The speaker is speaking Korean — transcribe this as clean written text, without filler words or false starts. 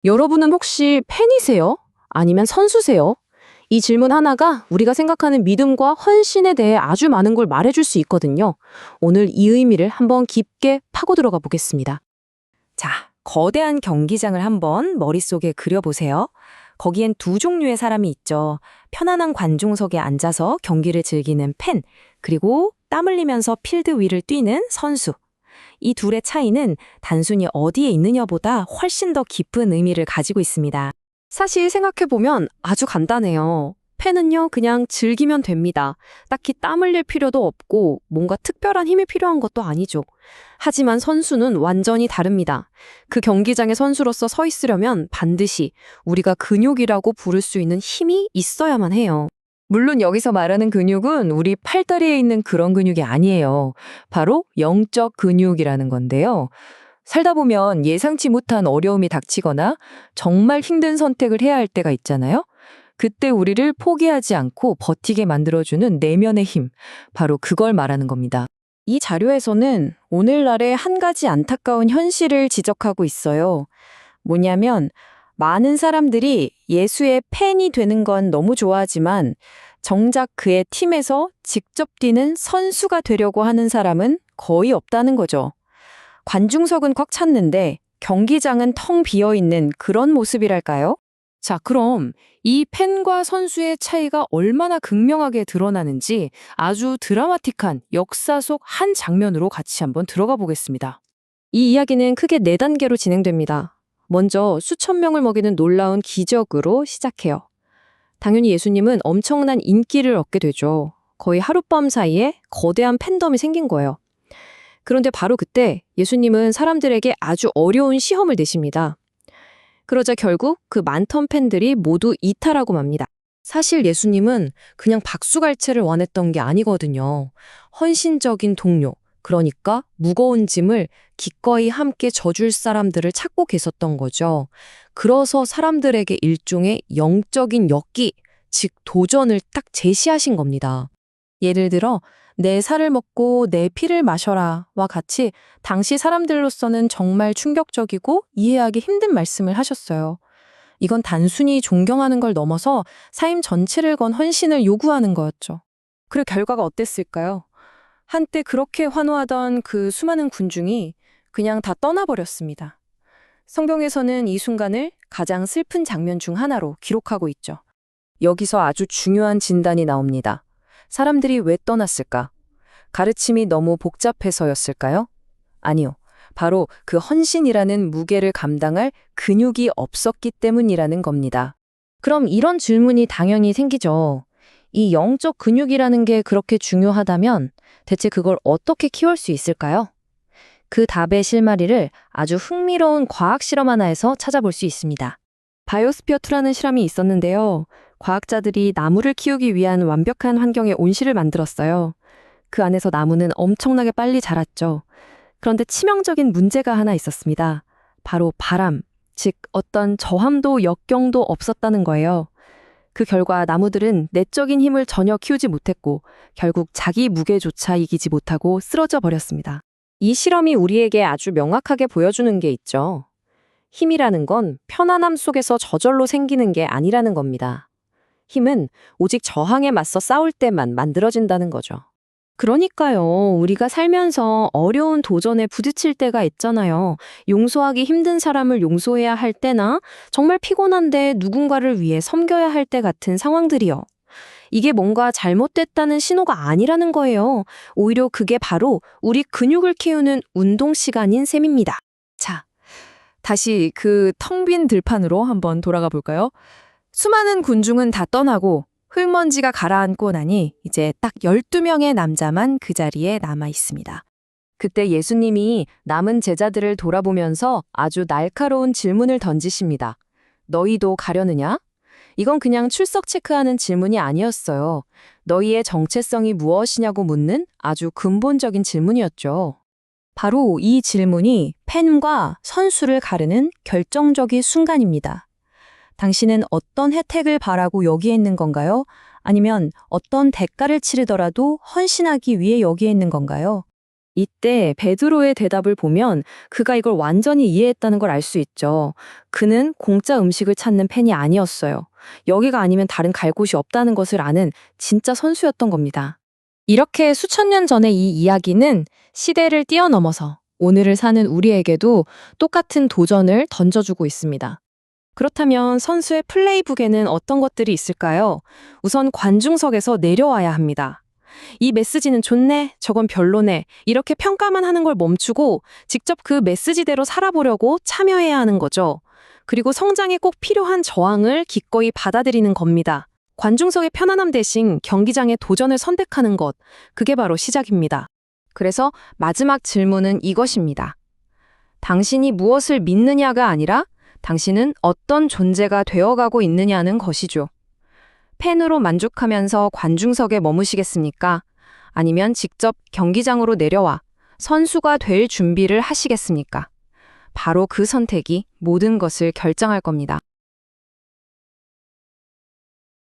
여러분은 혹시 팬이세요? 아니면 선수세요? 이 질문 하나가 우리가 생각하는 믿음과 헌신에 대해 아주 많은 걸 말해줄 수 있거든요. 오늘 이 의미를 한번 깊게 파고 들어가 보겠습니다. 자, 거대한 경기장을 한번 머릿속에 그려보세요. 거기엔 두 종류의 사람이 있죠. 편안한 관중석에 앉아서 경기를 즐기는 팬, 그리고 땀 흘리면서 필드 위를 뛰는 선수. 이 둘의 차이는 단순히 어디에 있느냐보다 훨씬 더 깊은 의미를 가지고 있습니다. 사실 생각해보면 아주 간단해요. 팬은요, 그냥 즐기면 됩니다. 딱히 땀 흘릴 필요도 없고 뭔가 특별한 힘이 필요한 것도 아니죠. 하지만 선수는 완전히 다릅니다. 그 경기장의 선수로서 서 있으려면 반드시 우리가 근육이라고 부를 수 있는 힘이 있어야만 해요. 물론 여기서 말하는 근육은 우리 팔다리에 있는 그런 근육이 아니에요. 바로 영적 근육이라는 건데요. 살다 보면 예상치 못한 어려움이 닥치거나 정말 힘든 선택을 해야 할 때가 있잖아요. 그때 우리를 포기하지 않고 버티게 만들어주는 내면의 힘, 바로 그걸 말하는 겁니다. 이 자료에서는 오늘날의 한 가지 안타까운 현실을 지적하고 있어요. 뭐냐면 많은 사람들이 예수의 팬이 되는 건 너무 좋아하지만 정작 그의 팀에서 직접 뛰는 선수가 되려고 하는 사람은 거의 없다는 거죠. 관중석은 꽉 찼는데 경기장은 텅 비어 있는 그런 모습이랄까요? 자, 그럼 이 팬과 선수의 차이가 얼마나 극명하게 드러나는지 아주 드라마틱한 역사 속 한 장면으로 같이 한번 들어가 보겠습니다. 이 이야기는 크게 네 단계로 진행됩니다. 먼저 수천 명을 먹이는 놀라운 기적으로 시작해요. 당연히 예수님은 엄청난 인기를 얻게 되죠. 거의 하룻밤 사이에 거대한 팬덤이 생긴 거예요. 그런데 바로 그때 예수님은 사람들에게 아주 어려운 시험을 내십니다. 그러자 결국 그 많던 팬들이 모두 이탈하고 맙니다. 사실 예수님은 그냥 박수갈채를 원했던 게 아니거든요. 헌신적인 동료, 그러니까 무거운 짐을 기꺼이 함께 져줄 사람들을 찾고 계셨던 거죠. 그래서 사람들에게 일종의 영적인 역기, 즉 도전을 딱 제시하신 겁니다. 예를 들어 내 살을 먹고 내 피를 마셔라와 같이 당시 사람들로서는 정말 충격적이고 이해하기 힘든 말씀을 하셨어요. 이건 단순히 존경하는 걸 넘어서 삶 전체를 건 헌신을 요구하는 거였죠. 그리고 결과가 어땠을까요? 한때 그렇게 환호하던 그 수많은 군중이 그냥 다 떠나버렸습니다. 성경에서는 이 순간을 가장 슬픈 장면 중 하나로 기록하고 있죠. 여기서 아주 중요한 진단이 나옵니다. 사람들이 왜 떠났을까? 가르침이 너무 복잡해서였을까요? 아니요. 바로 그 헌신이라는 무게를 감당할 근육이 없었기 때문이라는 겁니다. 그럼 이런 질문이 당연히 생기죠. 이 영적 근육이라는 게 그렇게 중요하다면 대체 그걸 어떻게 키울 수 있을까요? 그 답의 실마리를 아주 흥미로운 과학 실험 하나에서 찾아볼 수 있습니다. 바이오스피어2라는 실험이 있었는데요. 과학자들이 나무를 키우기 위한 완벽한 환경의 온실을 만들었어요. 그 안에서 나무는 엄청나게 빨리 자랐죠. 그런데 치명적인 문제가 하나 있었습니다. 바로 바람, 즉 어떤 저함도 역경도 없었다는 거예요. 그 결과 나무들은 내적인 힘을 전혀 키우지 못했고 결국 자기 무게조차 이기지 못하고 쓰러져 버렸습니다. 이 실험이 우리에게 아주 명확하게 보여주는 게 있죠. 힘이라는 건 편안함 속에서 저절로 생기는 게 아니라는 겁니다. 힘은 오직 저항에 맞서 싸울 때만 만들어진다는 거죠. 그러니까요, 우리가 살면서 어려운 도전에 부딪힐 때가 있잖아요. 용서하기 힘든 사람을 용서해야 할 때나 정말 피곤한데 누군가를 위해 섬겨야 할 때 같은 상황들이요. 이게 뭔가 잘못됐다는 신호가 아니라는 거예요. 오히려 그게 바로 우리 근육을 키우는 운동 시간인 셈입니다. 자, 다시 그 텅 빈 들판으로 한번 돌아가 볼까요? 수많은 군중은 다 떠나고 흙먼지가 가라앉고 나니 이제 딱 12명의 남자만 그 자리에 남아 있습니다. 그때 예수님이 남은 제자들을 돌아보면서 아주 날카로운 질문을 던지십니다. 너희도 가려느냐? 이건 그냥 출석 체크하는 질문이 아니었어요. 너희의 정체성이 무엇이냐고 묻는 아주 근본적인 질문이었죠. 바로 이 질문이 팬과 선수를 가르는 결정적인 순간입니다. 당신은 어떤 혜택을 바라고 여기에 있는 건가요? 아니면 어떤 대가를 치르더라도 헌신하기 위해 여기에 있는 건가요? 이때 베드로의 대답을 보면 그가 이걸 완전히 이해했다는 걸 알 수 있죠. 그는 공짜 음식을 찾는 팬이 아니었어요. 여기가 아니면 다른 갈 곳이 없다는 것을 아는 진짜 선수였던 겁니다. 이렇게 수천 년 전의 이 이야기는 시대를 뛰어넘어서 오늘을 사는 우리에게도 똑같은 도전을 던져주고 있습니다. 그렇다면 선수의 플레이북에는 어떤 것들이 있을까요? 우선 관중석에서 내려와야 합니다. 이 메시지는 좋네, 저건 별로네, 이렇게 평가만 하는 걸 멈추고 직접 그 메시지대로 살아보려고 참여해야 하는 거죠. 그리고 성장에 꼭 필요한 저항을 기꺼이 받아들이는 겁니다. 관중석의 편안함 대신 경기장의 도전을 선택하는 것, 그게 바로 시작입니다. 그래서 마지막 질문은 이것입니다. 당신이 무엇을 믿느냐가 아니라 당신은 어떤 존재가 되어가고 있느냐는 것이죠. 팬으로 만족하면서 관중석에 머무시겠습니까? 아니면 직접 경기장으로 내려와 선수가 될 준비를 하시겠습니까? 바로 그 선택이 모든 것을 결정할 겁니다.